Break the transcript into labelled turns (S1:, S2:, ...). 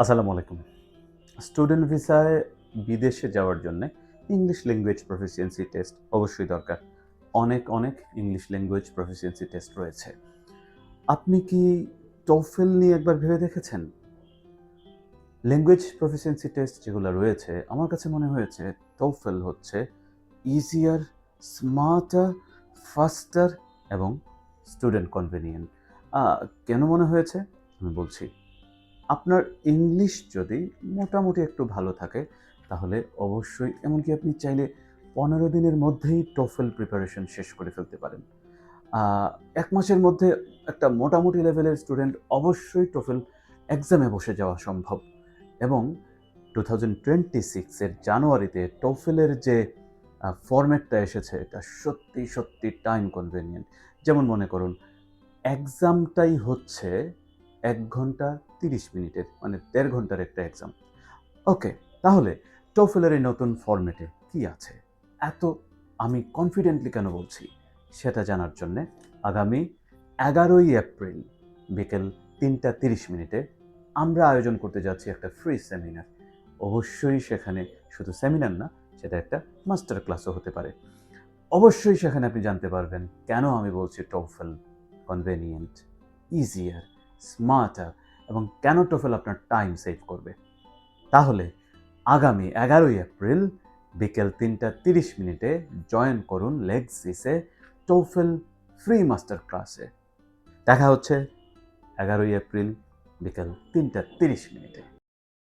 S1: আসসালামু আলাইকুম। স্টুডেন্ট ভিসায় বিদেশে যাওয়ার জন্য ইংলিশ ল্যাঙ্গুয়েজ প্রফিসিয়েন্সি টেস্ট অবশ্যই দরকার। অনেক ইংলিশ ল্যাঙ্গুয়েজ প্রফিসিয়েন্সি টেস্ট রয়েছে। আপনি কি TOEFL নিয়ে একবার ভেবে দেখেছেন? ল্যাঙ্গুয়েজ প্রফিসিয়েন্সি টেস্ট যেগুলো রয়েছে, আমার কাছে মনে হয়েছে TOEFL হচ্ছে ইজিয়ার, স্মার্টার, ফাস্টার এবং স্টুডেন্ট কনভেনিয়েন্ট। আ কেন মনে হয়েছে? আমি বলছি। আপনার ইংলিশ যদি মোটামুটি একটু ভালো থাকে, তাহলে অবশ্যই এমনকি আপনি চাইলে ১৫ দিনের মধ্যেই TOEFL প্রিপারেশন শেষ করে ফেলতে পারেন। আ ১ মাসের মধ্যে একটা মোটামুটি লেভেলের স্টুডেন্ট অবশ্যই TOEFL এক্সামে বসে যাওয়া সম্ভব এবং 2026 এর জানুয়ারিতে TOEFL এর যে ফরম্যাটটা এসেছে, এটা সত্যি টাইম কনভেনিয়েন্ট। যেমন মনে করুন, এক্সামটাই হচ্ছে ১ ঘন্টা ৩০ মিনিটের, মানে ১.৫ ঘন্টার একটা এক্সাম। ওকে, তাহলে TOEFL এর এই নতুন ফরম্যাটে কি আছে? এত আমি কনফিডেন্টলি কেন বলছি? সেটা জানার জন্যে আগামী ১১ই এপ্রিল বিকেল ৩টা ৩০ মিনিটে আমরা আয়োজন করতে যাচ্ছি একটা ফ্রি সেমিনার। অবশ্যই সেখানে শুধু সেমিনার না, সেটা একটা মাস্টার ক্লাসও হতে পারে। অবশ্যই সেখানে আপনি জানতে পারবেন কেন আমি বলছি TOEFL কনভেনিয়েন্ট, ইজিয়ার, স্মার্টার এবং কেন TOEFL আপনার টাইম সেভ করবে। তাহলে আগামী ১১ই এপ্রিল বিকেল ৩টা ৩০ মিনিটে জয়েন করুন লেক্সিসে TOEFL ফ্রি মাস্টার ক্লাসে। দেখা হচ্ছে ১১ই এপ্রিল বিকেল ৩টা ৩০ মিনিটে।